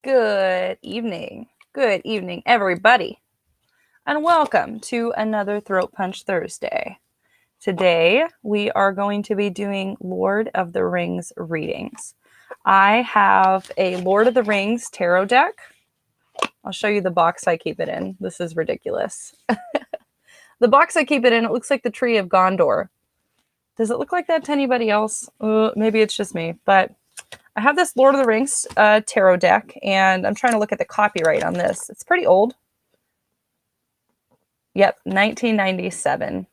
Good evening, everybody, and welcome to another Throat Punch Thursday. Today, we are going to be doing Lord of the Rings readings. I have a Lord of the Rings tarot deck. I'll show you the box I keep it in. This is ridiculous. The box I keep it in, it looks like the Tree of Gondor. Does it look like that to anybody else? Maybe it's just me, but I have this Lord of the Rings tarot deck, and I'm trying to look at the copyright on this. It's pretty old. Yep, 1997.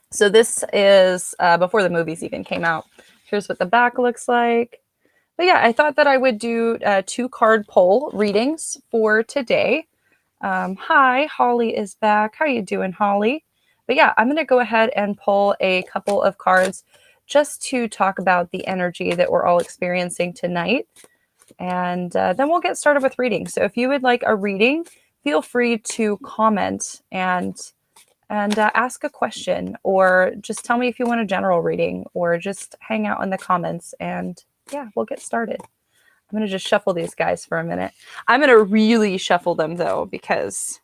So this is before the movies even came out. Here's what the back looks like. But yeah, I thought that I would do 2 card poll readings for today. Hi, Holly is back. How are you doing, Holly? But yeah, I'm going to go ahead and pull a couple of cards just to talk about the energy that we're all experiencing tonight. And then we'll get started with reading. So if you would like a reading, feel free to comment and ask a question, or just tell me if you want a general reading, or just hang out in the comments, and yeah, we'll get started. I'm going to just shuffle these guys for a minute. I'm going to really shuffle them though, because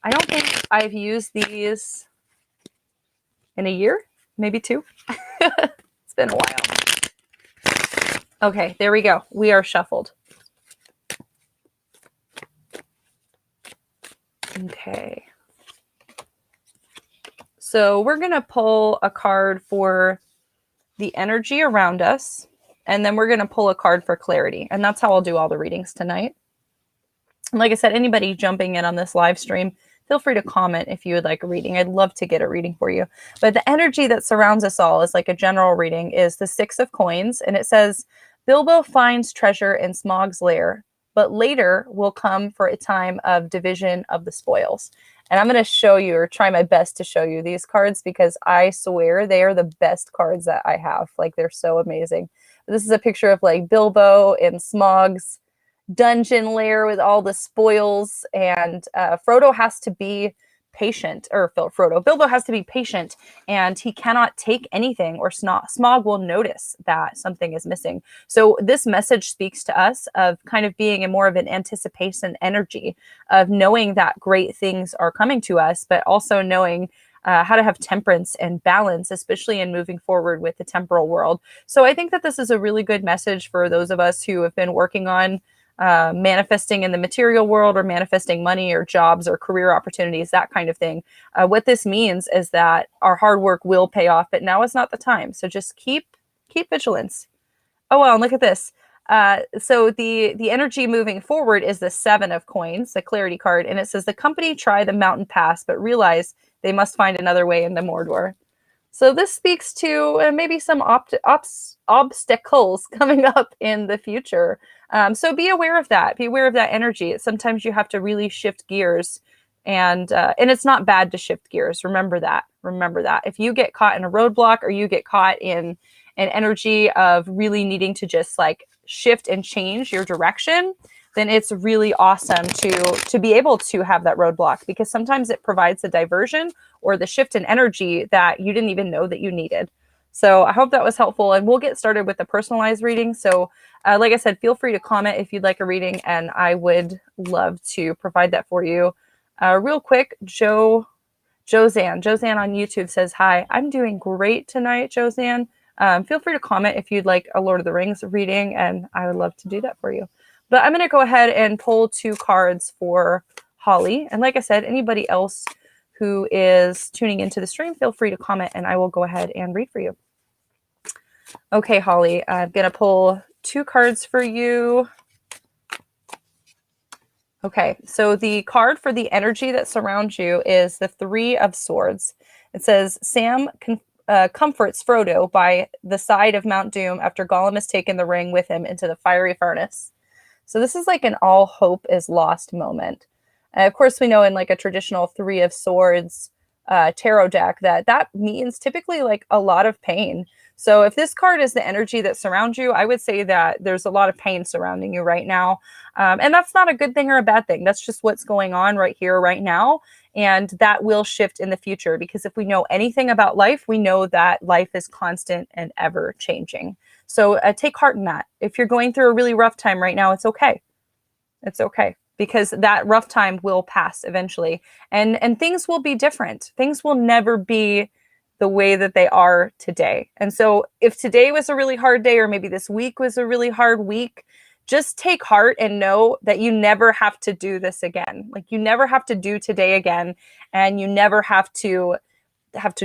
I don't think I've used these in a year, maybe 2. It's been a while. Okay, there we go. We are shuffled. Okay. So we're going to pull a card for the energy around us, and then we're going to pull a card for clarity. And that's how I'll do all the readings tonight. And like I said, anybody jumping in on this live stream, feel free to comment if you would like a reading. I'd love to get a reading for you. But the energy that surrounds us all is like a general reading is the 6 of coins. And it says, Bilbo finds treasure in Smaug's lair, but later will come for a time of division of the spoils. And I'm going to show you, or try my best to show you these cards, because I swear they are the best cards that I have. Like, they're so amazing. This is a picture of like Bilbo in Smaug's dungeon lair with all the spoils, and Frodo has to be patient, or Bilbo has to be patient, and he cannot take anything, or Smaug will notice that something is missing. So this message speaks to us of kind of being in more of an anticipation energy of knowing that great things are coming to us, but also knowing how to have temperance and balance, especially in moving forward with the temporal world. So I think that this is a really good message for those of us who have been working on manifesting in the material world, or manifesting money or jobs or career opportunities, that kind of thing. What this means is that our hard work will pay off, but now is not the time. So just keep vigilance. Oh, well, and look at this. So the energy moving forward is the 7 of coins, the clarity card. And it says the company try the mountain pass, but realize they must find another way into Mordor. So this speaks to maybe some obstacles coming up in the future. So be aware of that. Be aware of that energy. Sometimes you have to really shift gears, and it's not bad to shift gears. Remember that. Remember that. If you get caught in a roadblock, or you get caught in an energy of really needing to just like shift and change your direction, then it's really awesome to be able to have that roadblock, because sometimes it provides a diversion or the shift in energy that you didn't even know that you needed. So I hope that was helpful, and we'll get started with the personalized reading. So like I said, feel free to comment if you'd like a reading, and I would love to provide that for you. Real quick, Josanne on YouTube says, hi, I'm doing great tonight, Josanne. Feel free to comment if you'd like a Lord of the Rings reading, and I would love to do that for you. But I'm going to go ahead and pull 2 cards for Holly. And like I said, anybody else who is tuning into the stream, feel free to comment, and I will go ahead and read for you. Okay, Holly, I'm going to pull 2 cards for you. Okay, so the card for the energy that surrounds you is the 3 of Swords. It says, Sam comforts Frodo by the side of Mount Doom after Gollum has taken the ring with him into the fiery furnace. So this is like an all hope is lost moment. Of course, we know in like a traditional 3 of Swords tarot deck that means typically like a lot of pain. So if this card is the energy that surrounds you, I would say that there's a lot of pain surrounding you right now. And that's not a good thing or a bad thing. That's just what's going on right here, right now. And that will shift in the future, because if we know anything about life, we know that life is constant and ever changing. So take heart in that. If you're going through a really rough time right now, it's okay. It's okay, because that rough time will pass eventually, and things will be different. Things will never be the way that they are today. And so if today was a really hard day, or maybe this week was a really hard week, just take heart and know that you never have to do this again. Like, you never have to do today again, and you never have to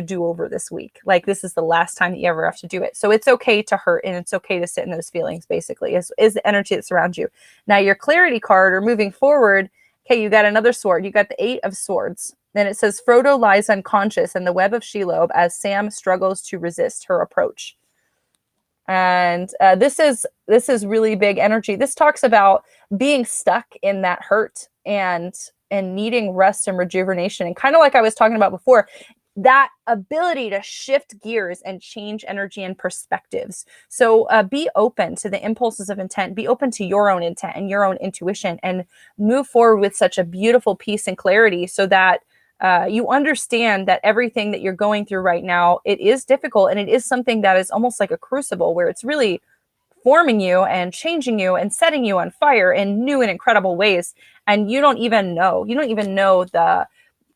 do over this week. Like, this is the last time that you ever have to do it. So it's okay to hurt, and it's okay to sit in those feelings, basically, is the energy that surrounds you. Now, your clarity card, or moving forward, okay, you got another sword. You got the 8 of Swords. Then it says, Frodo lies unconscious in the web of Shelob as Sam struggles to resist her approach. And this is really big energy. This talks about being stuck in that hurt and needing rest and rejuvenation. And kind of like I was talking about before, that ability to shift gears and change energy and perspectives. So be open to the impulses of intent, be open to your own intent and your own intuition, and move forward with such a beautiful peace and clarity, so that you understand that everything that you're going through right now, it is difficult, and it is something that is almost like a crucible, where it's really forming you and changing you and setting you on fire in new and incredible ways. And you don't even know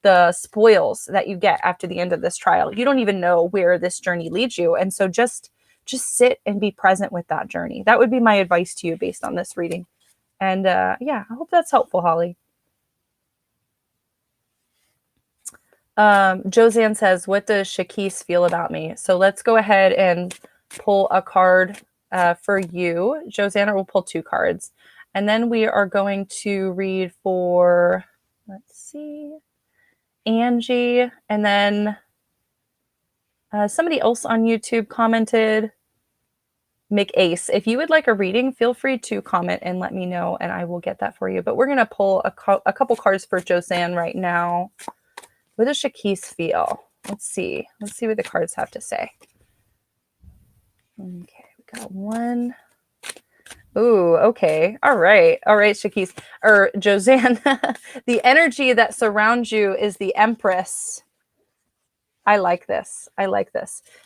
the spoils that you get after the end of this trial. You don't even know where this journey leads you. And so just sit and be present with that journey. That would be my advice to you based on this reading. And yeah, I hope that's helpful, Holly. Josanne says, what does Shakis feel about me? So let's go ahead and pull a card for you, Josanne, or we'll pull 2 cards. And then we are going to read for, let's see, Angie. And then somebody else on YouTube commented, MsAcee. If you would like a reading, feel free to comment and let me know, and I will get that for you. But we're going to pull a couple cards for Josanne right now. What does Shakis feel? Let's see. Let's see what the cards have to say. Okay, we got 1. Ooh, okay. All right, Shakis, or Josanne. The energy that surrounds you is the Empress. I like this.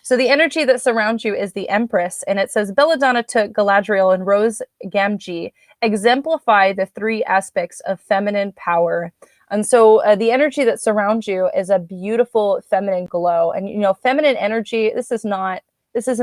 So the energy that surrounds you is the Empress, and it says, Belladonna took Galadriel and Rose Gamgee exemplify the 3 aspects of feminine power. And so the energy that surrounds you is a beautiful feminine glow. And, you know, feminine energy, this isn't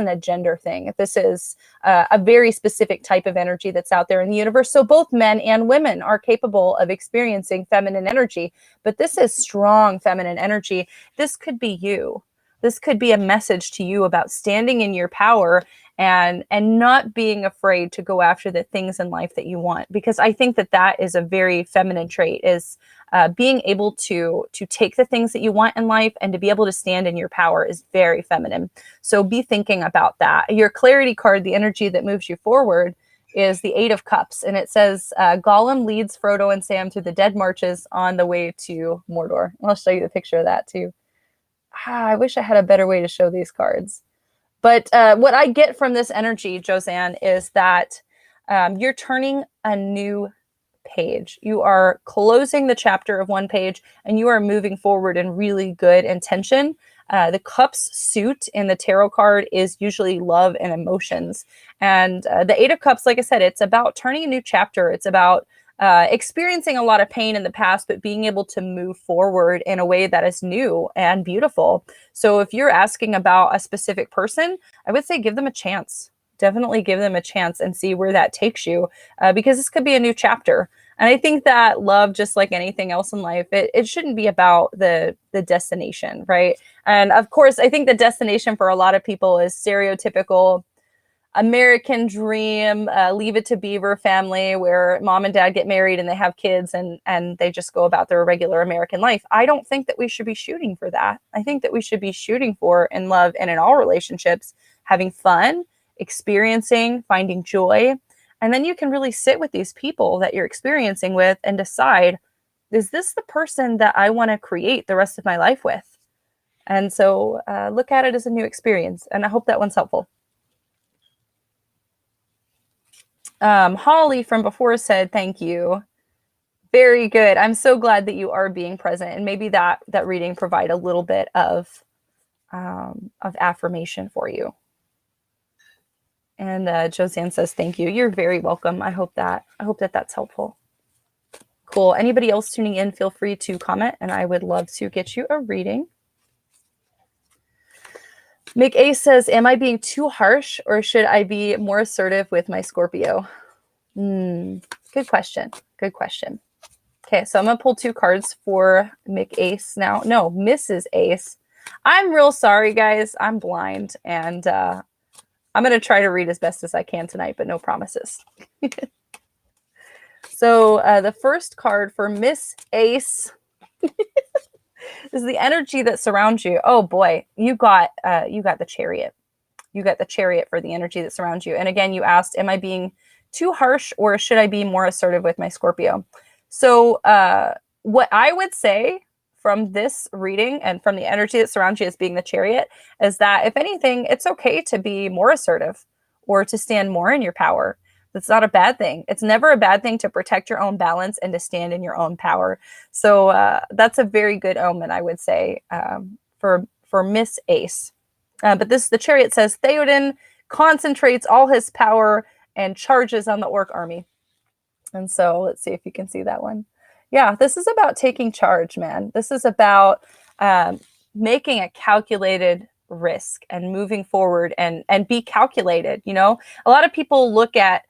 a gender thing. This is a very specific type of energy that's out there in the universe. So both men and women are capable of experiencing feminine energy, but this is strong feminine energy. This could be you. This could be a message to you about standing in your power and not being afraid to go after the things in life that you want. Because I think that is a very feminine trait, is being able to take the things that you want in life and to be able to stand in your power is very feminine. So be thinking about that. Your clarity card, the energy that moves you forward, is the 8 of Cups. And it says, Gollum leads Frodo and Sam through the dead marches on the way to Mordor. I'll show you the picture of that too. I wish I had a better way to show these cards. But what I get from this energy, Josanne, is that you're turning a new page. You are closing the chapter of one page, and you are moving forward in really good intention. The Cups suit in the tarot card is usually love and emotions. And the 8 of Cups, like I said, it's about turning a new chapter. It's about experiencing a lot of pain in the past, but being able to move forward in a way that is new and beautiful. So if you're asking about a specific person, I would say give them a chance. Definitely give them a chance and see where that takes you, because this could be a new chapter. And I think that love, just like anything else in life, it shouldn't be about the destination, right? And of course, I think the destination for a lot of people is stereotypical American dream, Leave It to Beaver family, where mom and dad get married and they have kids and they just go about their regular American life. I don't think that we should be shooting for that. I think that we should be shooting for, in love and in all relationships, having fun, experiencing, finding joy. And then you can really sit with these people that you're experiencing with and decide, is this the person that I want to create the rest of my life with? And so look at it as a new experience. And I hope that one's helpful. Holly from before said, thank you. Very good. I'm so glad that you are being present, and maybe that reading provide a little bit of affirmation for you. And Josanne says, thank you. You're very welcome. I hope that's helpful. cool. Anybody else tuning in, feel free to comment, and I would love to get you a reading. MsAcee says, am I being too harsh, or should I be more assertive with my Scorpio? Good question. Good question. Okay, so I'm going to pull 2 cards for MsAcee now. No, Mrs. Ace. I'm real sorry, guys. I'm blind, and I'm going to try to read as best as I can tonight, but no promises. So the first card for MsAcee is the energy that surrounds you. Oh boy, you got the Chariot. You got the Chariot for the energy that surrounds you. And again, you asked, am I being too harsh, or should I be more assertive with my Scorpio? So what I would say from this reading and from the energy that surrounds you as being the Chariot is that, if anything, it's okay to be more assertive or to stand more in your power. That's not a bad thing. It's never a bad thing to protect your own balance and to stand in your own power. So that's a very good omen, I would say, for MsAcee. But the Chariot says, Theoden concentrates all his power and charges on the orc army. And so let's see if you can see that one. Yeah, this is about taking charge, man. This is about making a calculated risk and moving forward and be calculated. You know, a lot of people look at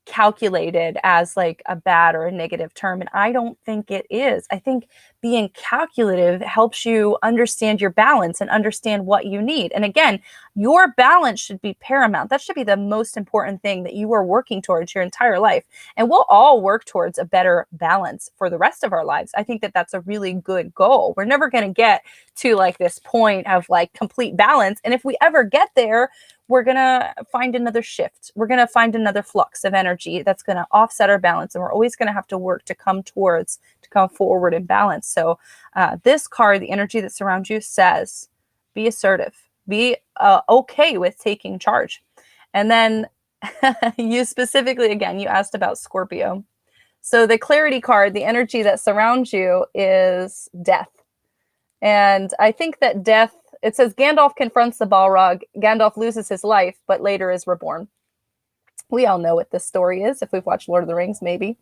calculated as like a bad or a negative term, and I don't think it is. I think being calculative helps you understand your balance and understand what you need. And again, your balance should be paramount. That should be the most important thing that you are working towards your entire life. And we'll all work towards a better balance for the rest of our lives. I think that that's a really good goal. We're never going to get to like this point of like complete balance. And if we ever get there, we're going to find another shift. We're going to find another flux of energy that's going to offset our balance. And we're always going to have to work to come forward in balance. So this card, the energy that surrounds you, says, be assertive, be okay with taking charge. And then you specifically, again, you asked about Scorpio. So the clarity card, the energy that surrounds you, is death. And I think that death, it says Gandalf confronts the Balrog. Gandalf loses his life, but later is reborn. We all know what this story is if we've watched Lord of the Rings, maybe.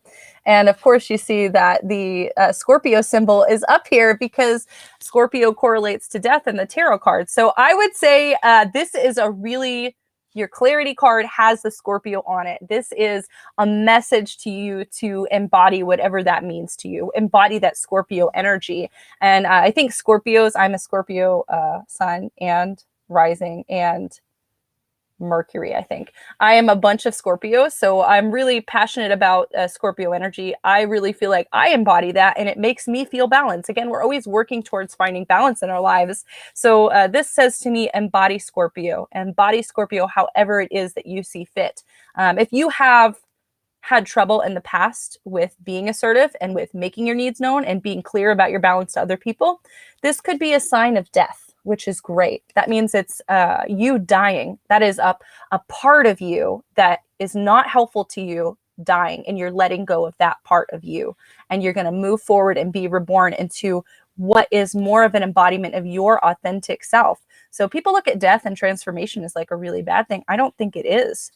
And of course, you see that the Scorpio symbol is up here because Scorpio correlates to death in the tarot card. So I would say this is your clarity card has the Scorpio on it. This is a message to you to embody whatever that means to you. Embody that Scorpio energy. And I think Scorpios, I'm a Scorpio sun and rising and Mercury, I think. I am a bunch of Scorpios, so I'm really passionate about Scorpio energy. I really feel like I embody that, and it makes me feel balance. Again, we're always working towards finding balance in our lives. So this says to me, embody Scorpio however it is that you see fit. If you have had trouble in the past with being assertive and with making your needs known and being clear about your balance to other people, this could be a sign of death, which is great. That means it's you dying. That is a part of you that is not helpful to you dying, and you're letting go of that part of you. And you're going to move forward and be reborn into what is more of an embodiment of your authentic self. So people look at death and transformation as like a really bad thing. I don't think it is.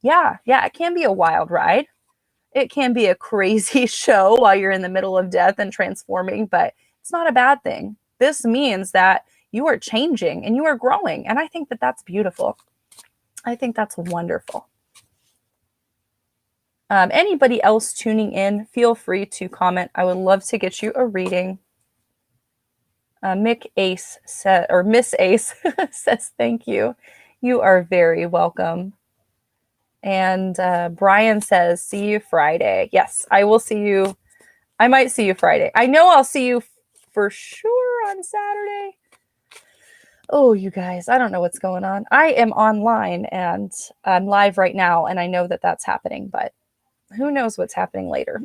Yeah, it can be a wild ride. It can be a crazy show while you're in the middle of death and transforming, but it's not a bad thing. This means that you are changing and you are growing. And I think that that's beautiful. I think that's wonderful. Anybody else tuning in, feel free to comment. I would love to get you a reading. MsAcee says, thank you. You are very welcome. And Brian says, see you Friday. Yes, I will see you. I might see you Friday. I know I'll see you for sure on Saturday. Oh, you guys, I don't know what's going on. I am online and I'm live right now, and I know that that's happening, but who knows what's happening later.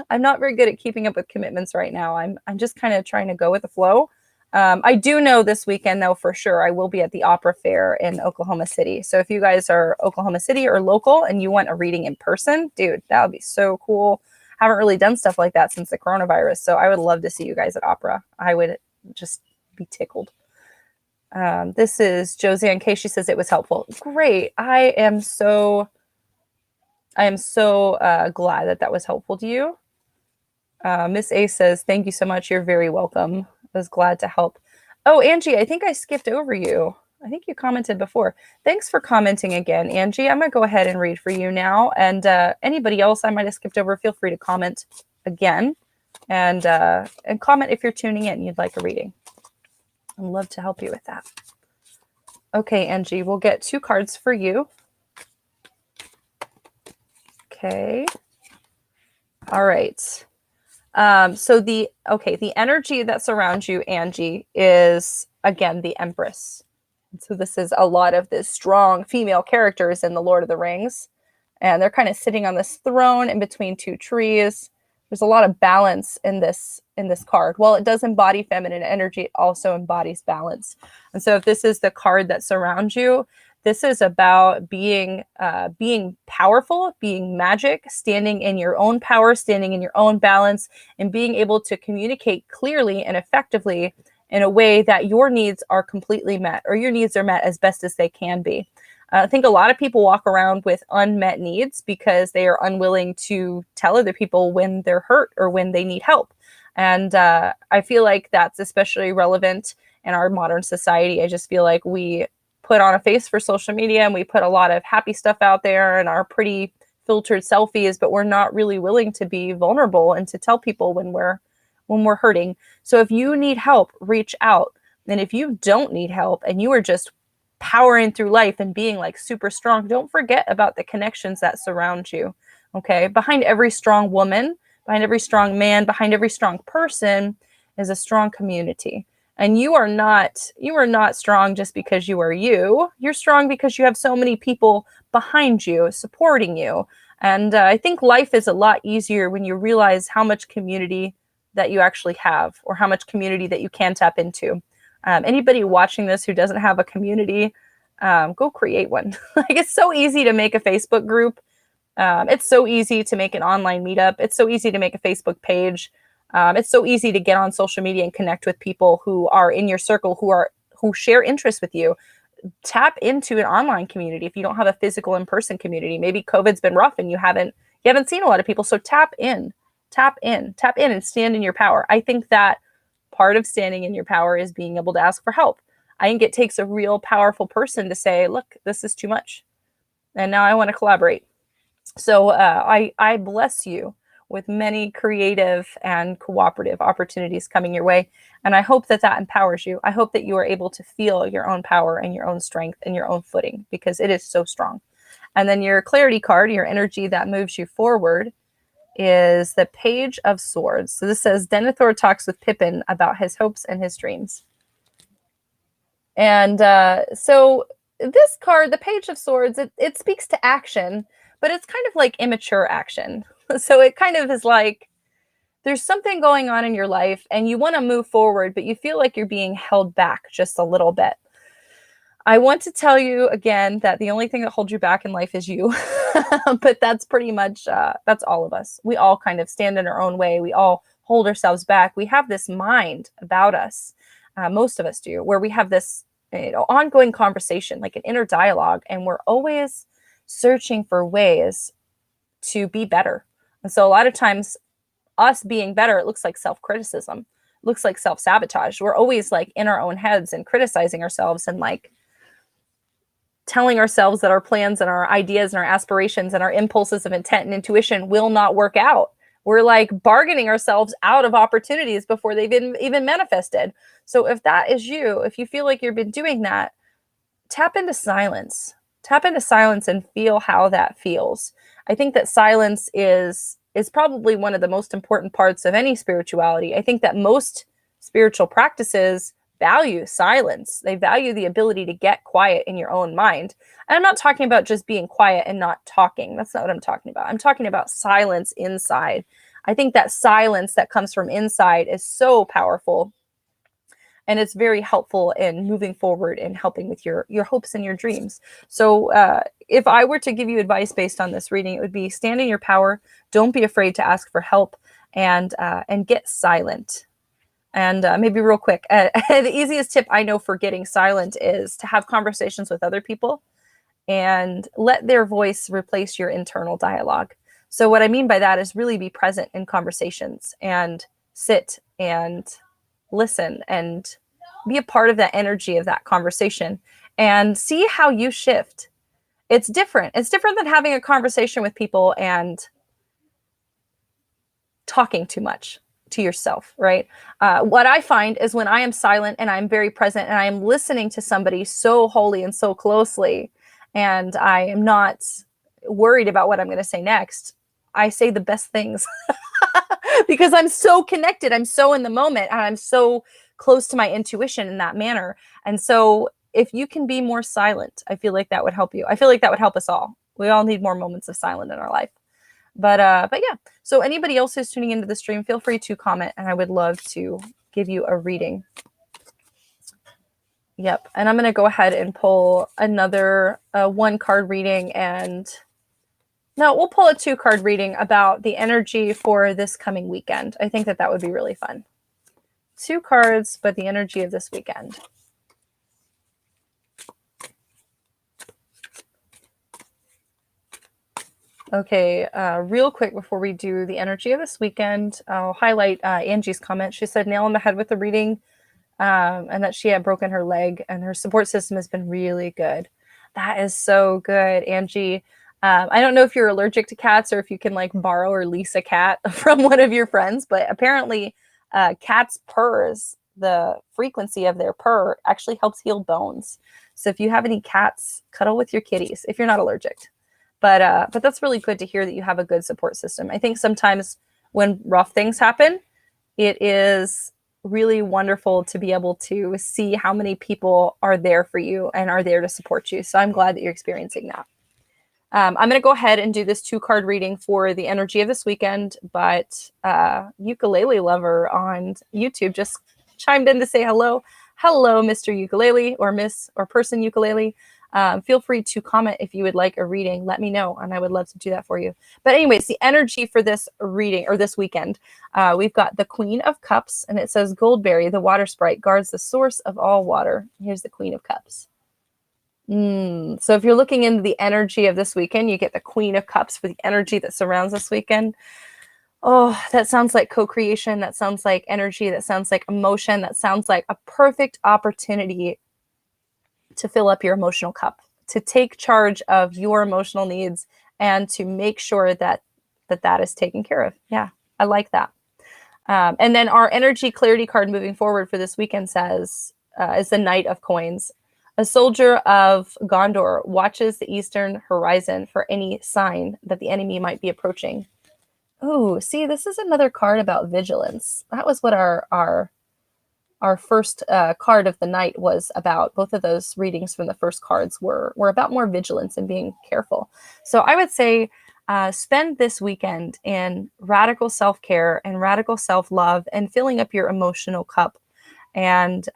I'm not very good at keeping up with commitments right now. I'm just kind of trying to go with the flow. I do know this weekend, though, for sure, I will be at the Opera Fair in Oklahoma City. So if you guys are Oklahoma City or local and you want a reading in person, dude, that would be so cool. Haven't really done stuff like that since the coronavirus. So I would love to see you guys at Opera. I would just be tickled. This is Josanne K. She says it was helpful. Great. I am so I am so glad that that was helpful to you. MsAcee says, thank you so much. You're very welcome. I was glad to help. Oh, Angie, I think I skipped over you. I think you commented before. Thanks for commenting again, Angie. I'm going to go ahead and read for you now. And anybody else I might have skipped over, feel free to comment again. And comment if you're tuning in, you'd like a reading. I'd love to help you with that. Okay, Angie, we'll get 2 cards for you. Okay. All right. So the energy that surrounds you, Angie, is again the Empress. So this is a lot of this strong female characters in the Lord of the Rings, and they're kind of sitting on this throne in between 2 trees. There's a lot of balance in this card. While it does embody feminine energy, it also embodies balance. And so if this is the card that surrounds you, this is about being powerful, being magic, standing in your own power, standing in your own balance, and being able to communicate clearly and effectively in a way that your needs are completely met, or your needs are met as best as they can be. I think a lot of people walk around with unmet needs because they are unwilling to tell other people when they're hurt or when they need help. And I feel like that's especially relevant in our modern society. I just feel like we put on a face for social media and we put a lot of happy stuff out there and our pretty filtered selfies, but we're not really willing to be vulnerable and to tell people when we're hurting. So if you need help, reach out. And if you don't need help and you are just powering through life and being like super strong, don't forget about the connections that surround you. Okay. Behind every strong woman, behind every strong man, behind every strong person is a strong community. And you are not strong just because you are you. You're strong because you have so many people behind you, supporting you. And I think life is a lot easier when you realize how much community that you actually have, or how much community that you can tap into. Anybody watching this who doesn't have a community, go create one. Like, it's so easy to make a Facebook group. It's so easy to make an online meetup. It's so easy to make a Facebook page. It's so easy to get on social media and connect with people who are in your circle, who share interests with you. Tap into an online community if you don't have a physical in-person community. Maybe COVID's been rough and you haven't seen a lot of people. So tap in and stand in your power. I think that part of standing in your power is being able to ask for help. I think it takes a real powerful person to say, look, this is too much, and now I want to collaborate. So I bless you with many creative and cooperative opportunities coming your way. And I hope that empowers you. I hope that you are able to feel your own power and your own strength and your own footing, because it is so strong. And then your clarity card, your energy that moves you forward, is the Page of Swords. So this says, Denethor talks with Pippin about his hopes and his dreams. And so this card, the Page of Swords, it speaks to action, but it's kind of like immature action. So it kind of is like, there's something going on in your life and you want to move forward, but you feel like you're being held back just a little bit. I want to tell you again that the only thing that holds you back in life is you. But that's pretty much, that's all of us. We all kind of stand in our own way. We all hold ourselves back. We have this mind about us, most of us do, where we have this ongoing conversation, like an inner dialogue, and we're always searching for ways to be better. And so a lot of times us being better, it looks like self-criticism, looks like self-sabotage. We're always like in our own heads and criticizing ourselves and like telling ourselves that our plans and our ideas and our aspirations and our impulses of intent and intuition will not work out. We're like bargaining ourselves out of opportunities before they've even manifested. So if that is you, if you feel like you've been doing that, tap into silence. Tap into silence and feel how that feels. I think that silence is probably one of the most important parts of any spirituality. I think that most spiritual practices value silence. They value the ability to get quiet in your own mind. And I'm not talking about just being quiet and not talking. That's not what I'm talking about. I'm talking about silence inside. I think that silence that comes from inside is so powerful. And it's very helpful in moving forward and helping with your hopes and your dreams. So if I were to give you advice based on this reading, it would be stand in your power. Don't be afraid to ask for help, and get silent. And maybe real quick, the easiest tip I know for getting silent is to have conversations with other people and let their voice replace your internal dialogue. So what I mean by that is really be present in conversations and sit and listen and be a part of that energy of that conversation and see how you shift. It's different. It's different than having a conversation with people and talking too much to yourself, right? What I find is when I am silent and I'm very present and I am listening to somebody so wholly and so closely, and I am not worried about what I'm going to say next, I say the best things because I'm so connected. I'm so in the moment and I'm so close to my intuition in that manner. And so if you can be more silent, I feel like that would help you. I feel like that would help us all. We all need more moments of silence in our life. But yeah. So anybody else who's tuning into the stream, feel free to comment and I would love to give you a reading. Yep. And I'm going to go ahead and pull another 1-card reading, and no, we'll pull a 2-card reading about the energy for this coming weekend. I think that that would be really fun. 2 cards, but the energy of this weekend. Okay, real quick before we do the energy of this weekend, I'll highlight Angie's comment. She said, nail on the head with the reading, and that she had broken her leg and her support system has been really good. That is so good, Angie. I don't know if you're allergic to cats or if you can like borrow or lease a cat from one of your friends, but apparently cats' purrs, the frequency of their purr actually helps heal bones. So if you have any cats, cuddle with your kitties if you're not allergic. But that's really good to hear that you have a good support system. I think sometimes when rough things happen, it is really wonderful to be able to see how many people are there for you and are there to support you. So I'm glad that you're experiencing that. I'm going to go ahead and do this 2-card reading for the energy of this weekend, but Ukelele Lover on YouTube just chimed in to say hello. Hello, Mr. Ukulele or Miss or Person Ukulele. Feel free to comment if you would like a reading. Let me know, and I would love to do that for you. But anyways, the energy for this reading or this weekend, we've got the Queen of Cups, and it says Goldberry, the water sprite, guards the source of all water. Here's the Queen of Cups. So if you're looking into the energy of this weekend, you get the Queen of Cups for the energy that surrounds this weekend. Oh, that sounds like co-creation. That sounds like energy. That sounds like emotion. That sounds like a perfect opportunity to fill up your emotional cup, to take charge of your emotional needs and to make sure that is taken care of. Yeah, I like that. And then our energy clarity card moving forward for this weekend says, is the Knight of Coins. A soldier of Gondor watches the eastern horizon for any sign that the enemy might be approaching. Oh, see, this is another card about vigilance. That was what our first card of the night was about. Both of those readings from the first cards were about more vigilance and being careful. So I would say spend this weekend in radical self-care and radical self-love and filling up your emotional cup. And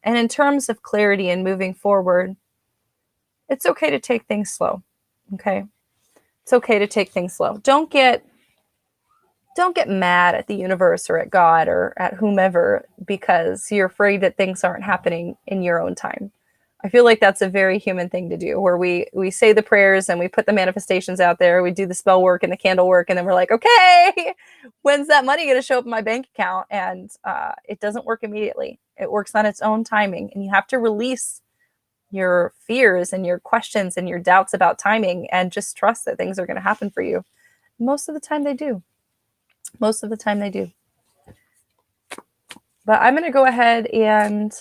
in terms of clarity and moving forward, it's okay to take things slow. Okay, it's okay to take things slow. Don't get mad at the universe or at God or at whomever because you're afraid that things aren't happening in your own time. I feel like that's a very human thing to do, where we say the prayers and we put the manifestations out there, we do the spell work and the candle work, and then we're like, okay, when's that money going to show up in my bank account? And it doesn't work immediately. It works on its own timing, and you have to release your fears and your questions and your doubts about timing and just trust that things are going to happen for you. Most of the time they do. Most of the time they do. But I'm going to go ahead and...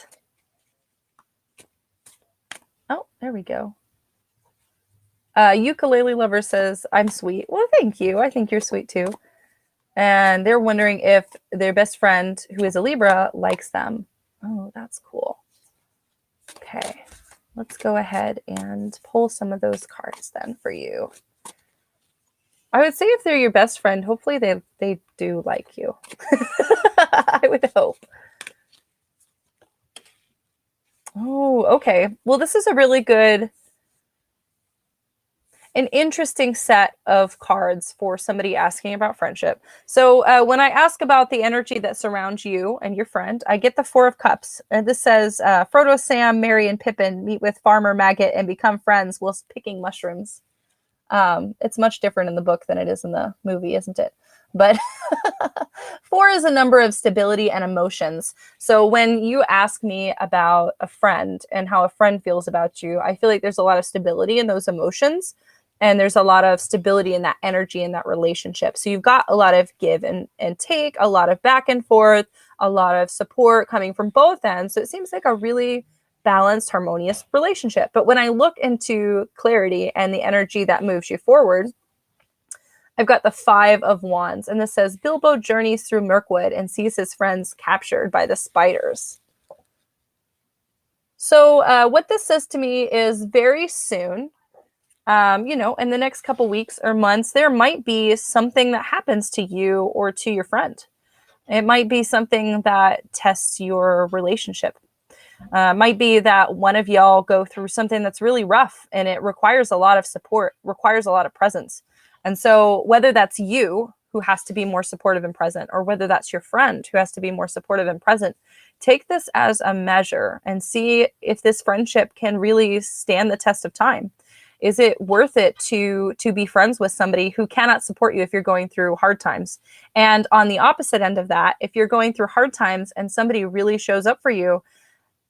Oh, there we go. Ukulele Lover says, I'm sweet. Well, thank you. I think you're sweet too. And they're wondering if their best friend, who is a Libra, likes them. Oh, that's cool. Okay. Let's go ahead and pull some of those cards then for you. I would say if they're your best friend, hopefully they do like you. I would hope. Oh, okay. Well, this is a really good... an interesting set of cards for somebody asking about friendship. So when I ask about the energy that surrounds you and your friend, I get the Four of Cups. And this says, Frodo, Sam, Merry, and Pippin meet with Farmer Maggot and become friends whilst picking mushrooms. It's much different in the book than it is in the movie, isn't it? But 4 is a number of stability and emotions. So when you ask me about a friend and how a friend feels about you, I feel like there's a lot of stability in those emotions. And there's a lot of stability in that energy in that relationship. So you've got a lot of give and take, a lot of back and forth, a lot of support coming from both ends. So it seems like a really balanced, harmonious relationship. But when I look into clarity and the energy that moves you forward, I've got the 5 of Wands. And this says, Bilbo journeys through Mirkwood and sees his friends captured by the spiders. So what this says to me is very soon, in the next couple weeks or months, there might be something that happens to you or to your friend. It might be something that tests your relationship. Might be that one of y'all go through something that's really rough and it requires a lot of support, requires a lot of presence. And so whether that's you who has to be more supportive and present, or whether that's your friend who has to be more supportive and present, take this as a measure and see if this friendship can really stand the test of time. Is it worth it to be friends with somebody who cannot support you if you're going through hard times? And on the opposite end of that, if you're going through hard times and somebody really shows up for you,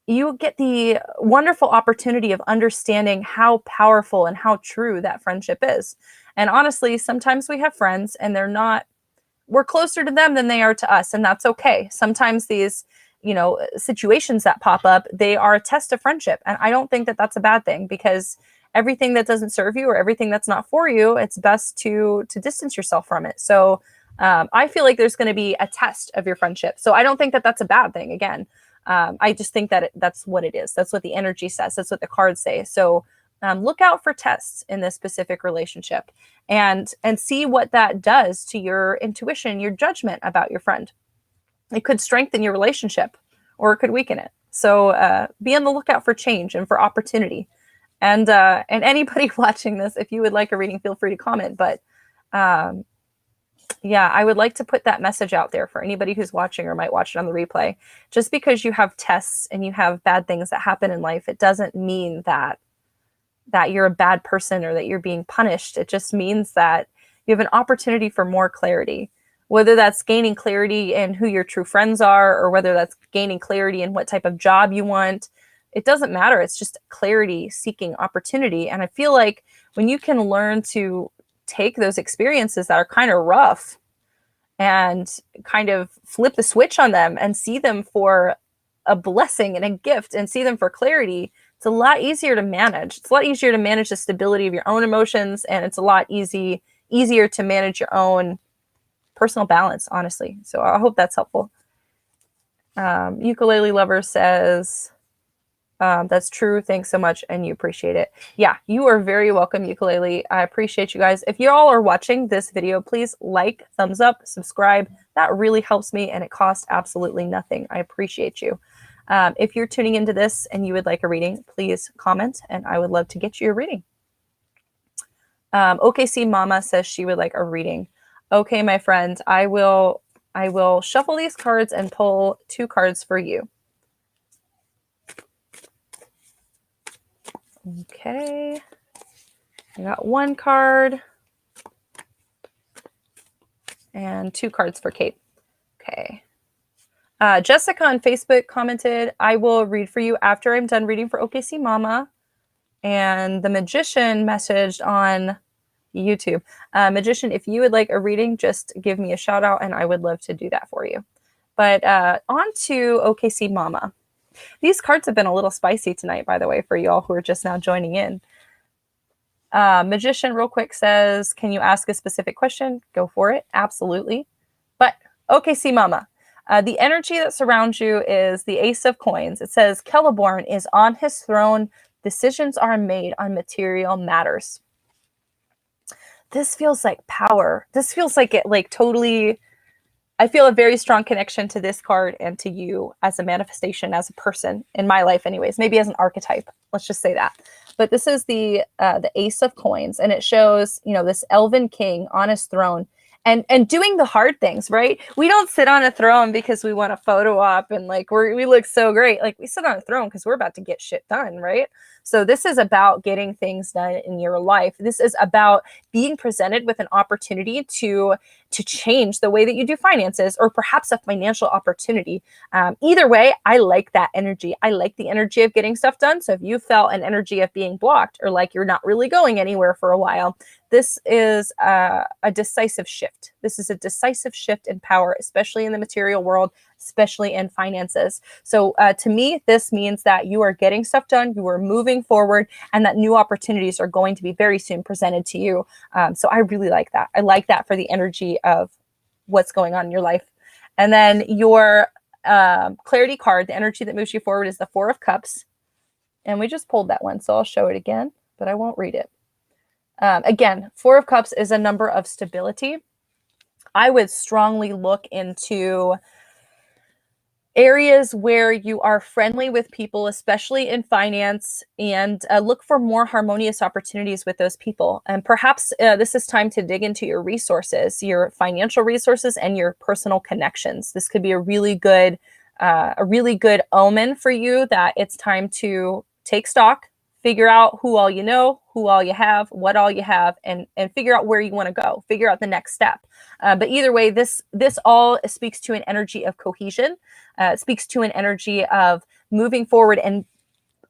you get the wonderful opportunity of understanding how powerful and how true that friendship is. And honestly, sometimes we have friends and we're closer to them than they are to us. And that's okay. Sometimes these, situations that pop up, they are a test of friendship. And I don't think that that's a bad thing, because everything that doesn't serve you or everything that's not for you, it's best to distance yourself from it. So I feel like there's going to be a test of your friendship. So I don't think that that's a bad thing. Again, I just think that that's what it is. That's what the energy says. That's what the cards say. So look out for tests in this specific relationship and see what that does to your intuition, your judgment about your friend. It could strengthen your relationship or it could weaken it. So be on the lookout for change and for opportunity. And anybody watching this, if you would like a reading, feel free to comment. But yeah, I would like to put that message out there for anybody who's watching or might watch it on the replay. Just because you have tests and you have bad things that happen in life, it doesn't mean that you're a bad person or that you're being punished. It just means that you have an opportunity for more clarity, whether that's gaining clarity in who your true friends are, or whether that's gaining clarity in what type of job you want. It doesn't matter. It's just clarity seeking opportunity. And I feel like when you can learn to take those experiences that are kind of rough and kind of flip the switch on them and see them for a blessing and a gift and see them for clarity, it's a lot easier to manage. It's a lot easier to manage the stability of your own emotions, and it's a lot easier to manage your own personal balance, honestly. So I hope that's helpful. Ukulele Lover says, that's true. Thanks so much. And you appreciate it. Yeah, you are very welcome, Ukulele. I appreciate you guys. If you all are watching this video, please like, thumbs up, subscribe. That really helps me and it costs absolutely nothing. I appreciate you. If you're tuning into this and you would like a reading, please comment and I would love to get you a reading. OKC Momma says she would like a reading. Okay, my friend, I will shuffle these cards and pull 2 cards for you. Okay, I got 1 card and 2 cards for Kate. Okay. Jessica on Facebook commented, I will read for you after I'm done reading for OKC Momma. And the Magician messaged on YouTube. Magician, if you would like a reading, just give me a shout out and I would love to do that for you. But on to OKC Momma. These cards have been a little spicy tonight, by the way, for y'all who are just now joining in. Magician real quick says, can you ask a specific question? Go for it. Absolutely. But OKC Momma, the energy that surrounds you is the Ace of Coins. It says Celeborn is on his throne. Decisions are made on material matters. This feels like power. This feels like it totally... I feel a very strong connection to this card and to you as a manifestation, as a person in my life anyways, maybe as an archetype. Let's just say that. But this is the Ace of Coins, and it shows, you know, this elven king on his throne and doing the hard things, right? We don't sit on a throne because we want a photo op and like we look so great. Like we sit on a throne because we're about to get shit done, right? So this is about getting things done in your life. This is about being presented with an opportunity to change the way that you do finances, or perhaps a financial opportunity. Either way, I like that energy. I like the energy of getting stuff done. So if you felt an energy of being blocked, or like you're not really going anywhere for a while, this is a decisive shift. This is a decisive shift in power, especially in the material world, especially in finances. So to me, this means that you are getting stuff done, you are moving forward, and that new opportunities are going to be very soon presented to you. So I really like that. I like that for the energy of what's going on in your life. And then your clarity card, the energy that moves you forward, is the Four of Cups. And we just pulled that one, so I'll show it again, but I won't read it. Again, Four of Cups is a number of stability. I would strongly look into areas where you are friendly with people, especially in finance, and look for more harmonious opportunities with those people. And perhaps this is time to dig into your resources, your financial resources, and your personal connections. This could be a really good omen for you that it's time to take stock, figure out who all you know, who all you have, what all you have, and figure out where you want to go, figure out the next step. But either way, this all speaks to an energy of cohesion. It speaks to an energy of moving forward and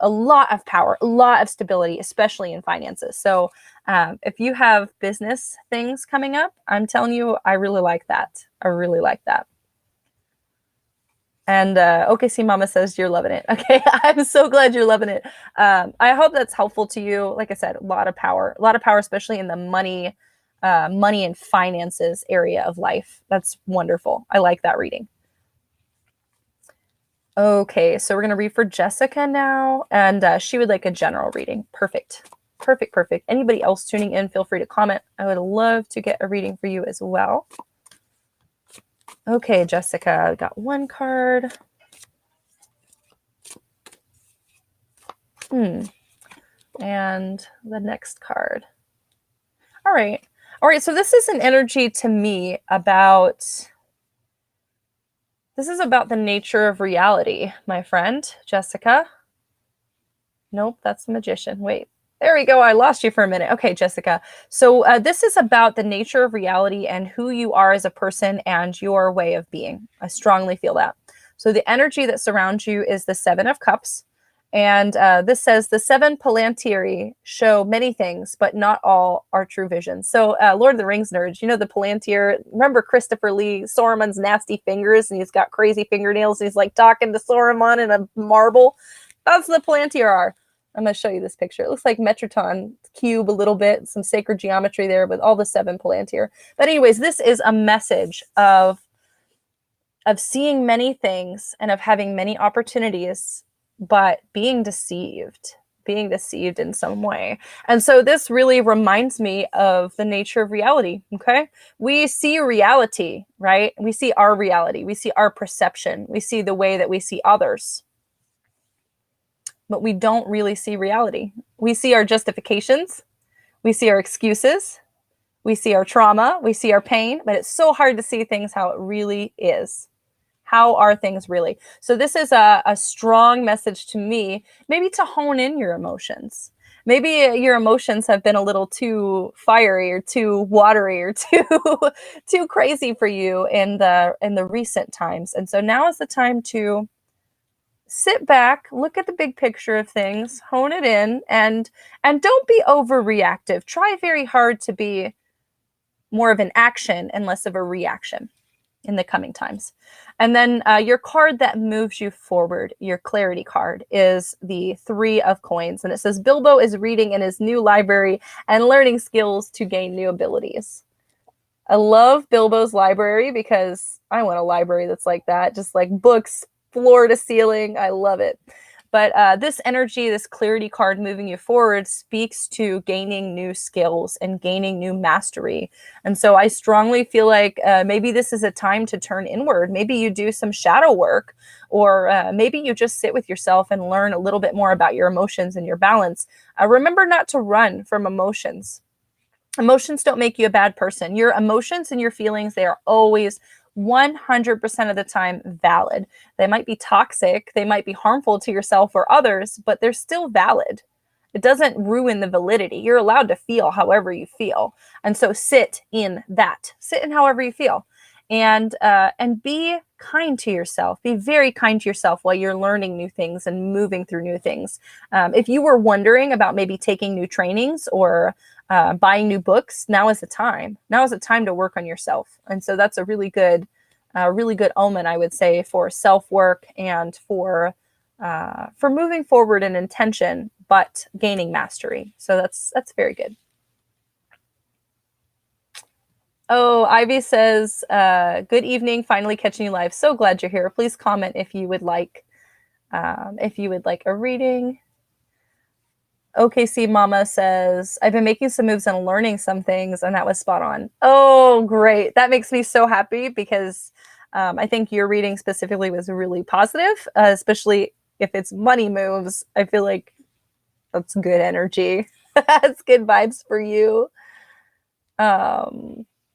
a lot of power, a lot of stability, especially in finances. So if you have business things coming up, I'm telling you, I really like that. I really like that. And OKC Momma says you're loving it. Okay, I'm so glad you're loving it. I hope that's helpful to you. Like I said, a lot of power, especially in the money and finances area of life. That's wonderful. I like that reading. Okay, so we're going to read for Jessica now, and she would like a general reading. Perfect. Perfect, perfect. Anybody else tuning in, feel free to comment. I would love to get a reading for you as well. Okay, Jessica, I got one card. And the next card. All right. All right, so this is an energy to me about, this is about the nature of reality, my friend, Jessica. Nope, that's the Magician. Wait. There we go. I lost you for a minute. Okay, Jessica. So this is about the nature of reality and who you are as a person and your way of being. I strongly feel that. So the energy that surrounds you is the Seven of Cups. And this says the seven Palantir show many things, but not all are true visions. So Lord of the Rings nerds, you know the Palantir. Remember Christopher Lee, Saruman's nasty fingers, and he's got crazy fingernails, and he's like talking to Saruman in a marble. That's the Palantir are. I'm going to show you this picture. It looks like Metroton cube a little bit, some sacred geometry there with all the seven Palantir. But anyways, this is a message of seeing many things and of having many opportunities, but being deceived in some way. And so this really reminds me of the nature of reality, okay? We see reality, right? We see our reality. We see our perception. We see the way that we see others. But we don't really see reality. We see our justifications. We see our excuses. We see our trauma. We see our pain. But it's so hard to see things how it really is. How are things really? So this is a strong message to me, maybe to hone in your emotions. Maybe your emotions have been a little too fiery or too watery or too crazy for you in the recent times. And so now is the time to sit back, look at the big picture of things, hone it in, and don't be overreactive. Try very hard to be more of an action and less of a reaction in the coming times. And then your card that moves you forward, your clarity card, is the Three of Coins. And it says, Bilbo is reading in his new library and learning skills to gain new abilities. I love Bilbo's library because I want a library that's like that, just like books, floor to ceiling. I love it. But this energy, this clarity card moving you forward speaks to gaining new skills and gaining new mastery. And so I strongly feel like maybe this is a time to turn inward. Maybe you do some shadow work, or maybe you just sit with yourself and learn a little bit more about your emotions and your balance. Remember not to run from emotions. Emotions don't make you a bad person. Your emotions and your feelings, they are always 100% of the time valid. They might be toxic, they might be harmful to yourself or others, but they're still valid. It doesn't ruin the validity. You're allowed to feel however you feel. And so sit in that. Sit in however you feel. And be kind to yourself. Be very kind to yourself while you're learning new things and moving through new things. If you were wondering about maybe taking new trainings or buying new books, now is the time. Now is the time to work on yourself. And so that's a really good omen, I would say, for self-work and for moving forward in intention, but gaining mastery. So that's very good. Oh, Ivy says, good evening, finally catching you live. So glad you're here. Please comment if you would like a reading. OKC Momma says, I've been making some moves and learning some things, and that was spot on. Oh, great. That makes me so happy because I think your reading specifically was really positive, especially if it's money moves. I feel like that's good energy. That's good vibes for you.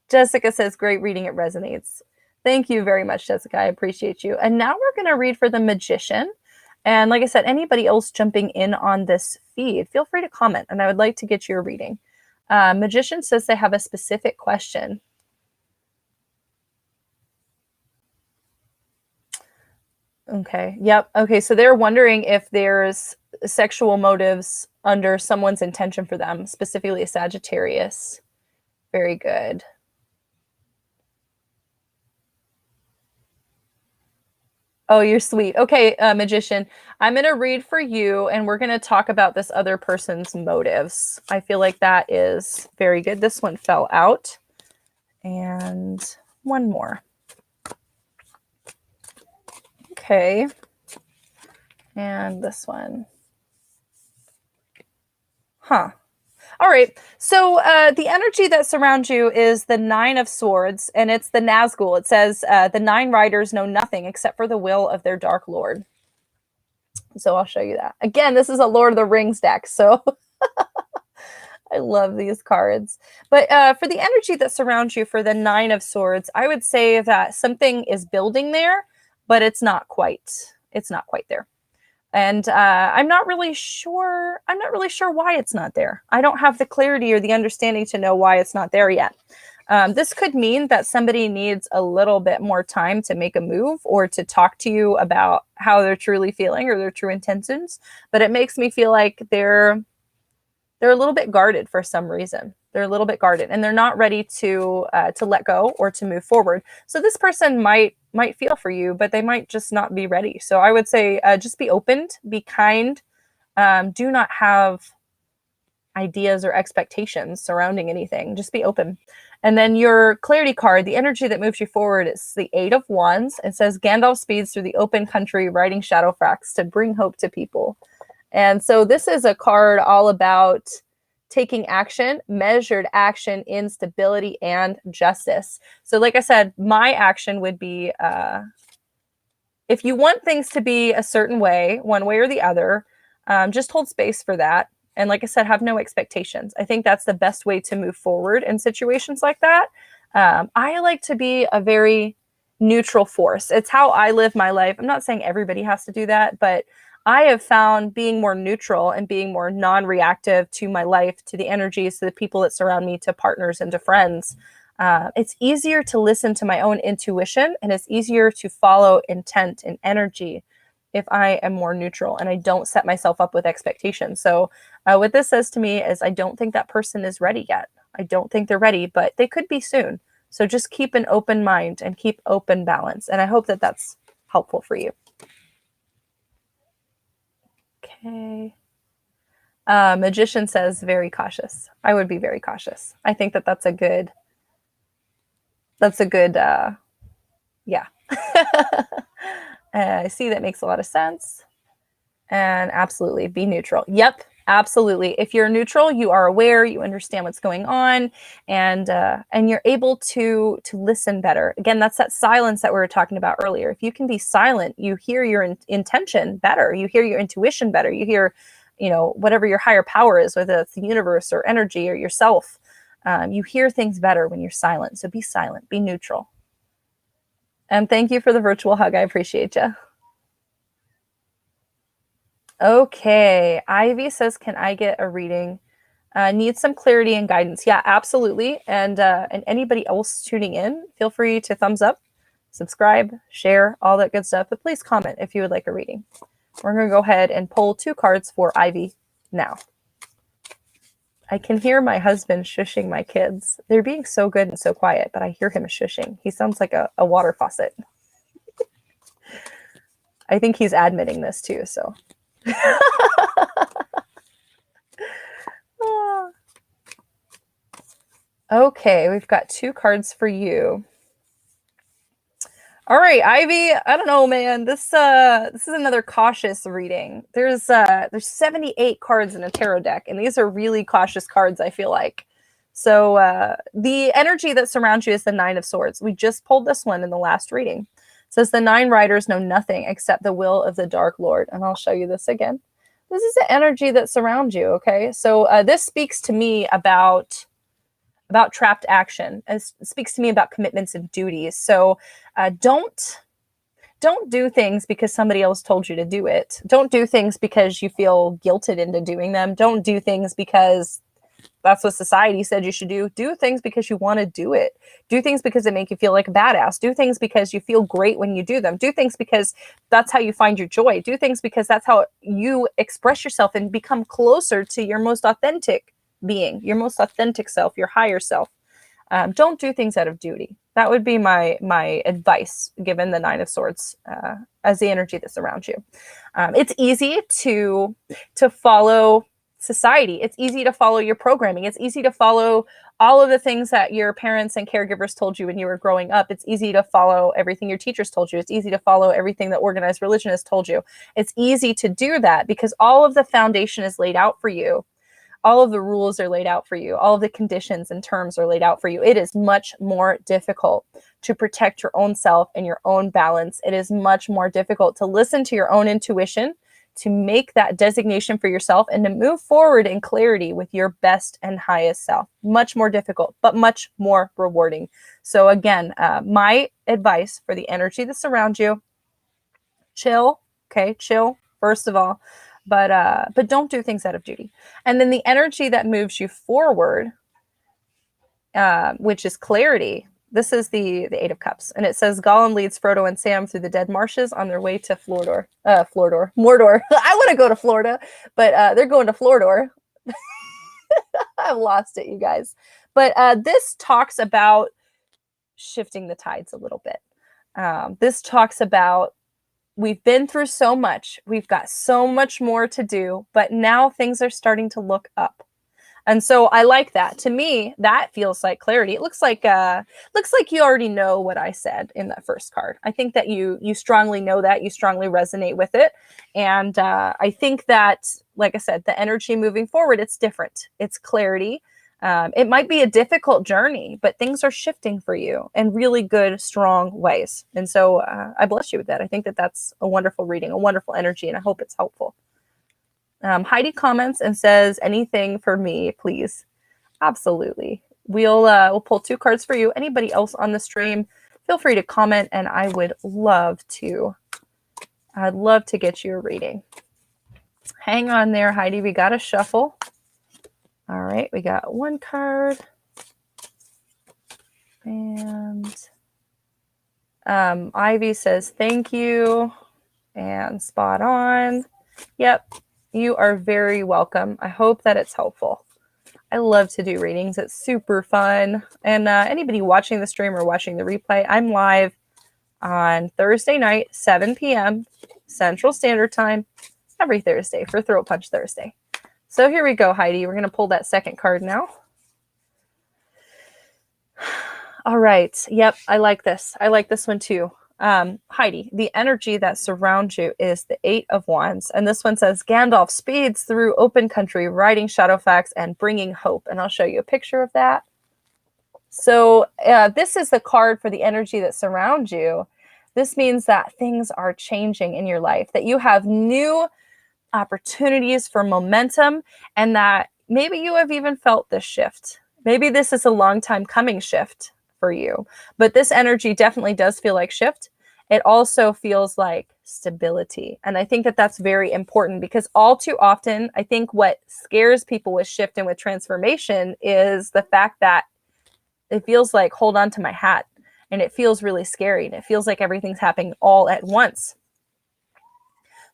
Jessica says, great reading. It resonates. Thank you very much, Jessica. I appreciate you. And now we're going to read for the Magician. And like I said, anybody else jumping in on this feed, feel free to comment, and I would like to get your reading. Magician says they have a specific question. Okay. Yep. Okay. So they're wondering if there's sexual motives under someone's intention for them, specifically a Sagittarius. Very good. Oh, you're sweet. Okay, Magician, I'm going to read for you, and we're going to talk about this other person's motives. I feel like that is very good. This one fell out. And one more. Okay. And this one. Huh. All right. So the energy that surrounds you is the Nine of Swords, and it's the Nazgul. It says the 9 riders know nothing except for the will of their Dark Lord. So I'll show you that. Again, this is a Lord of the Rings deck, so I love these cards. But for the energy that surrounds you for the Nine of Swords, I would say that something is building there, but it's not quite there. And I'm not really sure why it's not there. I don't have the clarity or the understanding to know why it's not there yet. This could mean that somebody needs a little bit more time to make a move or to talk to you about how they're truly feeling or their true intentions. But it makes me feel like they're a little bit guarded for some reason. They're a little bit guarded, and they're not ready to let go or to move forward. So this person might feel for you, but they might just not be ready. So I would say just be open, be kind. Do not have ideas or expectations surrounding anything. Just be open. And then your clarity card, the energy that moves you forward, is the 8 of Wands. It says Gandalf speeds through the open country, riding shadow facts to bring hope to people. And so this is a card all about taking action, measured action in stability and justice. So like I said, my action would be, if you want things to be a certain way, one way or the other, just hold space for that. And like I said, have no expectations. I think that's the best way to move forward in situations like that. I like to be a very neutral force. It's how I live my life. I'm not saying everybody has to do that, but I have found being more neutral and being more non-reactive to my life, to the energies, to the people that surround me, to partners and to friends. It's easier to listen to my own intuition, and it's easier to follow intent and energy if I am more neutral and I don't set myself up with expectations. So what this says to me is I don't think that person is ready yet. I don't think they're ready, but they could be soon. So just keep an open mind and keep open balance. And I hope that that's helpful for you. Okay. Magician says very cautious. I would be very cautious. I think that that's a good, yeah. I see that makes a lot of sense. And absolutely be neutral. Yep, absolutely. If you're neutral, you are aware, you understand what's going on, and you're able to listen better. Again, that's that silence that we were talking about earlier. If you can be silent, you hear your intention better. You hear your intuition better. You hear, whatever your higher power is, whether it's the universe or energy or yourself. You hear things better when you're silent. So be silent, be neutral. And thank you for the virtual hug. I appreciate you. Okay, Ivy says, can I get a reading? Need some clarity and guidance. Yeah, absolutely. And anybody else tuning in, feel free to thumbs up, subscribe, share, all that good stuff. But please comment if you would like a reading. We're going to go ahead and pull 2 cards for Ivy now. I can hear my husband shushing my kids. They're being so good and so quiet, but I hear him shushing. He sounds like a water faucet. I think he's admitting this too, so... Okay, we've got 2 cards for you. All right, Ivy, I don't know, man. This is another cautious reading. There's 78 cards in a tarot deck, and these are really cautious cards, I feel like. So the energy that surrounds you is the 9 of Swords. We just pulled this one in the last reading. It says the 9 riders know nothing except the will of the Dark Lord. And I'll show you this again. This is the energy that surrounds you, okay? So this speaks to me about trapped action. It speaks to me about commitments and duties. So don't do things because somebody else told you to do it. Don't do things because you feel guilted into doing them. Don't do things because that's what society said you should do. Do things because you want to do it. Do things because it make you feel like a badass. Do things because you feel great when you do them. Do things because that's how you find your joy. Do things because that's how you express yourself and become closer to your most authentic being, your most authentic self, your higher self. Don't do things out of duty. That would be my advice, given the 9 of Swords as the energy that surrounds you. It's easy to follow society. It's easy to follow your programming. It's easy to follow all of the things that your parents and caregivers told you when you were growing up. It's easy to follow everything your teachers told you. It's easy to follow everything that organized religion has told you. It's easy to do that because all of the foundation is laid out for you. All of the rules are laid out for you. All of the conditions and terms are laid out for you. It is much more difficult to protect your own self and your own balance. It is much more difficult to listen to your own intuition, to make that designation for yourself, and to move forward in clarity with your best and highest self. Much more difficult, but much more rewarding. So again, my advice for the energy that surrounds you, chill, okay? Chill, first of all. But don't do things out of duty. And then the energy that moves you forward, which is clarity. This is the 8 of Cups. And it says, Gollum leads Frodo and Sam through the dead marshes on their way to Mordor. I want to go to Florida, but they're going to Mordor. I've lost it, you guys. But this talks about shifting the tides a little bit. This talks about we've been through so much. We've got so much more to do, but now things are starting to look up. And so I like that. To me, that feels like clarity. It looks like you already know what I said in that first card. I think that you strongly know that, you strongly resonate with it. And I think that, like I said, the energy moving forward, it's different. It's clarity. It might be a difficult journey, but things are shifting for you in really good, strong ways. And so I bless you with that. I think that that's a wonderful reading, a wonderful energy, and I hope it's helpful. Heidi comments and says, anything for me, please. Absolutely. We'll pull 2 cards for you. Anybody else on the stream, feel free to comment, and I'd love to get you a reading. Hang on there, Heidi. We got to shuffle. All right, we got 1 card. And Ivy says, thank you. And spot on. Yep, you are very welcome. I hope that it's helpful. I love to do readings. It's super fun. And anybody watching the stream or watching the replay, I'm live on Thursday night, 7 p.m. Central Standard Time, every Thursday for Throat Punch Thursday. So here we go, Heidi. We're going to pull that second card now. All right. Yep, I like this. I like this one too. Heidi, the energy that surrounds you is the Eight of Wands. And this one says, Gandalf speeds through open country, riding Shadowfax and bringing hope. And I'll show you a picture of that. So this is the card for the energy that surrounds you. This means that things are changing in your life, that you have new opportunities for momentum, and that maybe you have even felt this shift. Maybe this is a long time coming shift for you, but this energy definitely does feel like shift. It also feels like stability. And I think that that's very important, because all too often, I think what scares people with shift and with transformation is the fact that it feels like, hold on to my hat, and it feels really scary, and it feels like everything's happening all at once.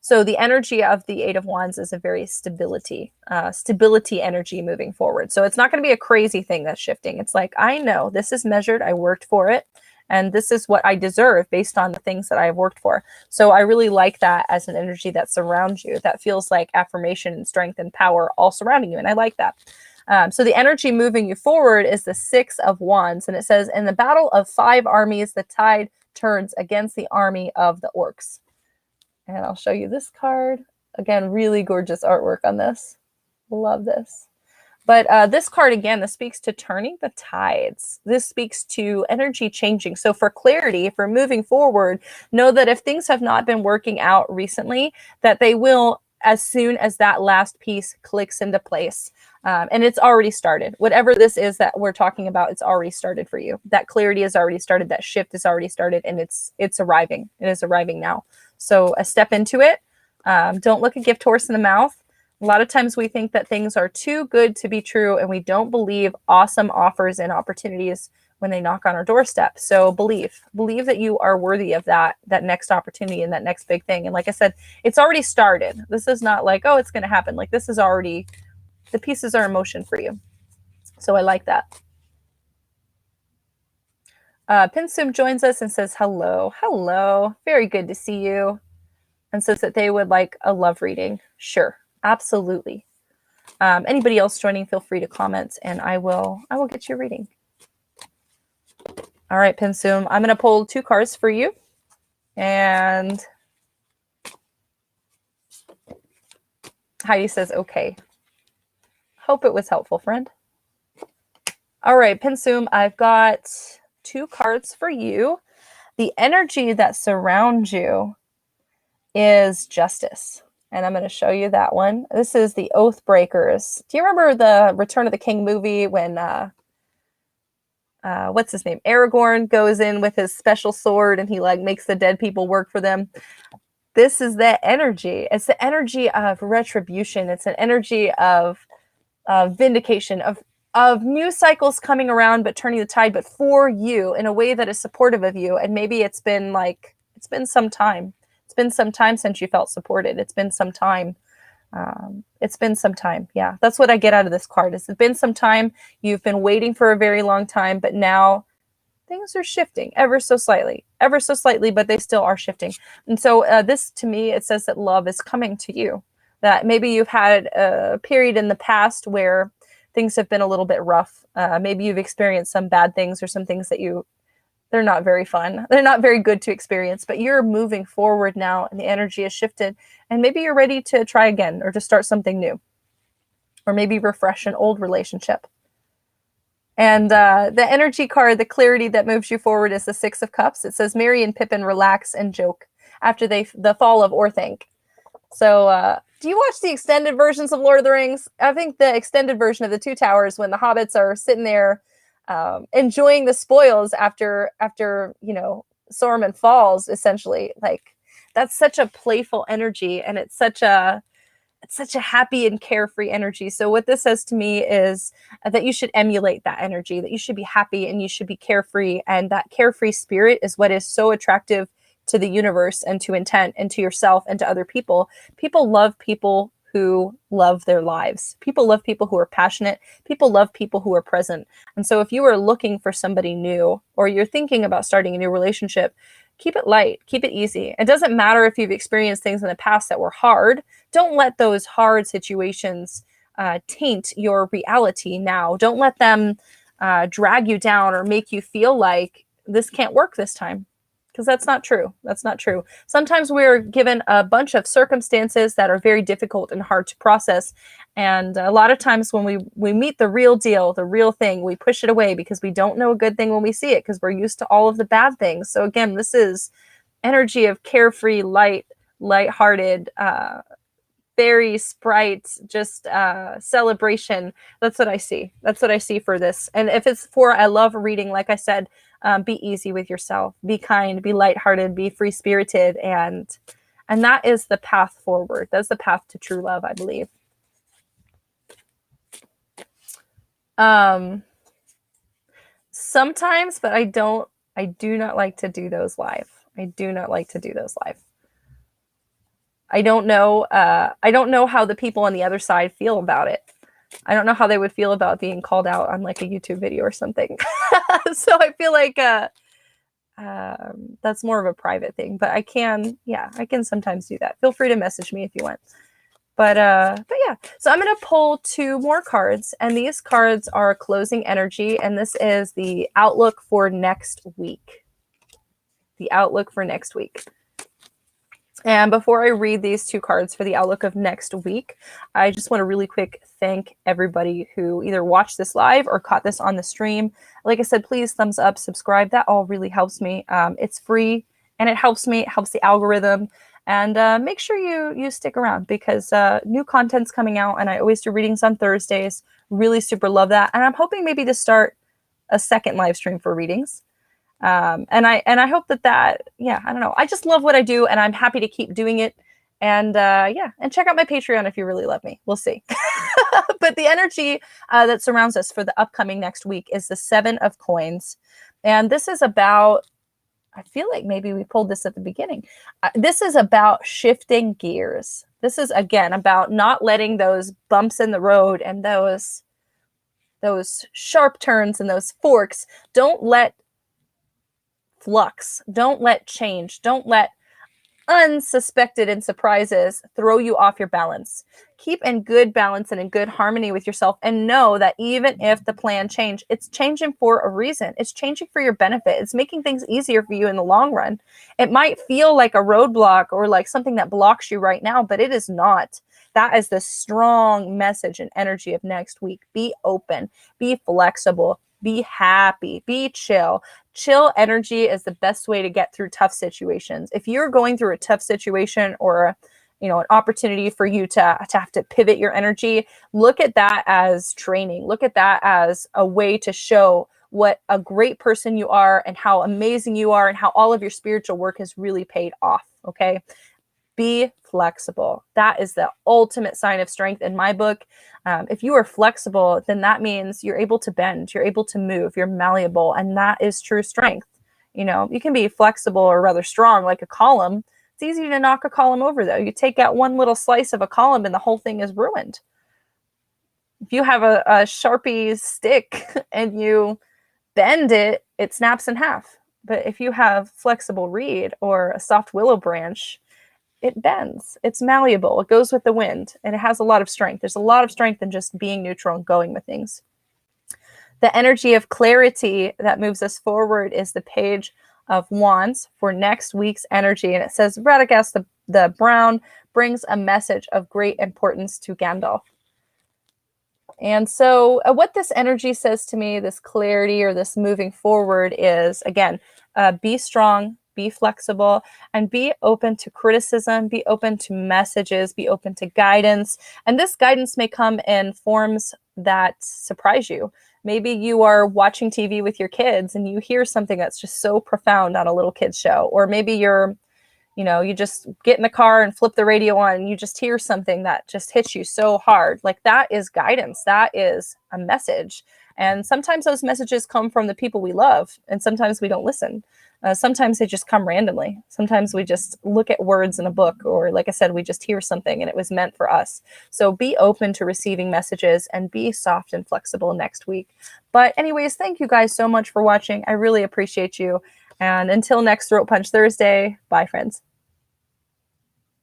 So the energy of the Eight of Wands is a very stability energy moving forward. So it's not going to be a crazy thing that's shifting. It's like, I know this is measured, I worked for it, and this is what I deserve based on the things that I've worked for. So I really like that as an energy that surrounds you, that feels like affirmation and strength and power all surrounding you. And I like that. So the energy moving you forward is the Six of Wands. And it says, in the battle of 5 armies, the tide turns against the army of the orcs. And I'll show you this card. Again, really gorgeous artwork on this. Love this. But this card, again, this speaks to turning the tides. This speaks to energy changing. So for clarity, for moving forward, know that if things have not been working out recently, that they will as soon as that last piece clicks into place. And it's already started. Whatever this is that we're talking about, it's already started for you. That clarity has already started. That shift has already started, and it's arriving. It is arriving now. So a step into it. Don't look a gift horse in the mouth. A lot of times we think that things are too good to be true, and we don't believe awesome offers and opportunities when they knock on our doorstep. So believe that you are worthy of that next opportunity and that next big thing. And like I said, it's already started. This is not like, oh, it's going to happen. Like, this is already, the pieces are in motion for you. So I like that. Pinsum joins us and says, hello. Hello. Very good to see you. And says that they would like a love reading. Sure. Absolutely. Anybody else joining, feel free to comment, and I will get you a reading. All right, Pinsum, I'm going to pull 2 cards for you. And Heidi says, okay. Hope it was helpful, friend. All right, Pinsum, I've got 2 cards for you. The energy that surrounds you is justice. And I'm going to show you that one. This is the Oath Breakers. Do you remember the Return of the King movie when what's his name? Aragorn goes in with his special sword and he like makes the dead people work for them. This is that energy. It's the energy of retribution. It's an energy of vindication, of new cycles coming around, but turning the tide, but for you in a way that is supportive of you. And maybe it's been some time. It's been some time since you felt supported. It's been some time. Yeah, that's what I get out of this card. It's been some time. You've been waiting for a very long time, but now things are shifting ever so slightly, but they still are shifting. And so this, to me, it says that love is coming to you. That maybe you've had a period in the past where things have been a little bit rough. Maybe you've experienced some bad things or some things that they're not very fun. They're not very good to experience, but you're moving forward now and the energy has shifted, and maybe you're ready to try again or to start something new, or maybe refresh an old relationship. And the energy card, the clarity that moves you forward, is the Six of Cups. It says, Merry and Pippin relax and joke after the fall of Orthanc. So do you watch the extended versions of Lord of the Rings? I think the extended version of the Two Towers, when the hobbits are sitting there enjoying the spoils after Saruman falls, essentially, like, that's such a playful energy, and it's such a happy and carefree energy. So what this says to me is that you should emulate that energy, that you should be happy and you should be carefree, and that carefree spirit is what is so attractive to the universe and to intent and to yourself and to other people. People love people who love their lives. People love people who are passionate. People love people who are present. And so if you are looking for somebody new, or you're thinking about starting a new relationship, keep it light, keep it easy. It doesn't matter if you've experienced things in the past that were hard. Don't let those hard situations taint your reality now. Don't let them drag you down or make you feel like this can't work this time. because that's not true. That's not true. Sometimes we're given a bunch of circumstances that are very difficult and hard to process. And a lot of times when we meet the real deal, the real thing, we push it away because we don't know a good thing when we see it because we're used to all of the bad things. So again, this is energy of carefree, lighthearted, fairy, sprite, just celebration. That's what I see. That's what I see for this. And if it's for I love reading, like I said, be easy with yourself, be kind, be lighthearted, be free-spirited, and that is the path forward. That's the path to true love, I believe. Sometimes, but I do not like to do those live. I do not like to do those live. I don't know how the people on the other side feel about it. I don't know how they would feel about being called out on like a YouTube video or something. So I feel like that's more of a private thing, but I can sometimes do that. Feel free to message me if you want. But yeah, so I'm going to pull 2 more cards, and these cards are closing energy, and this is the outlook for next week. The outlook for next week. And before I read these 2 cards for the outlook of next week, I just want to really quick thank everybody who either watched this live or caught this on the stream. Like I said, please thumbs up, subscribe. That all really helps me. It's free and it helps me. It helps the algorithm. And make sure you stick around because new content's coming out, and I always do readings on Thursdays. Really super love that. And I'm hoping maybe to start a second live stream for readings. And I hope that, yeah, I don't know. I just love what I do, and I'm happy to keep doing it. And yeah, and check out my Patreon if you really love me. We'll see. But the energy that surrounds us for the upcoming next week is the 7 of Coins. And this is about, I feel like maybe we pulled this at the beginning. This is about shifting gears. This is, again, about not letting those bumps in the road and those sharp turns and those forks. Don't let flux, don't let change, don't let unsuspected and surprises throw you off your balance. Keep in good balance and in good harmony with yourself, and know that even if the plan change, it's changing for a reason. It's changing for your benefit. It's making things easier for you in the long run. It might feel like a roadblock or like something that blocks you right now, but it is not. That is the strong message and energy of next week. Be open, be flexible, be happy, be chill. Chill energy is the best way to get through tough situations. If you're going through a tough situation or an opportunity for you to have to pivot your energy, look at that as training. Look at that as a way to show what a great person you are and how amazing you are and how all of your spiritual work has really paid off. Okay. Be flexible. That is the ultimate sign of strength in my book. If you are flexible, then that means you're able to bend, you're able to move, you're malleable, and that is true strength. You can be flexible or rather strong like a column. It's easy to knock a column over, though. You take out one little slice of a column and the whole thing is ruined. If you have a Sharpie stick and you bend it, it snaps in half. But if you have flexible reed or a soft willow branch, it bends. It's malleable. It goes with the wind, and it has a lot of strength. There's a lot of strength in just being neutral and going with things. The energy of clarity that moves us forward is the Page of Wands for next week's energy. And it says, Radagast the Brown brings a message of great importance to Gandalf. And so what this energy says to me, this clarity or this moving forward is, again, be strong, be flexible, and be open to criticism, be open to messages, be open to guidance. And this guidance may come in forms that surprise you. Maybe you are watching TV with your kids and you hear something that's just so profound on a little kid's show. Or maybe you just get in the car and flip the radio on and you just hear something that just hits you so hard. Like, that is guidance. That is a message. And sometimes those messages come from the people we love, and sometimes we don't listen. Sometimes they just come randomly. Sometimes we just look at words in a book, or like I said, we just hear something and it was meant for us. So be open to receiving messages and be soft and flexible next week. But anyways, thank you guys so much for watching. I really appreciate you. And until next Throat Punch Thursday, bye friends.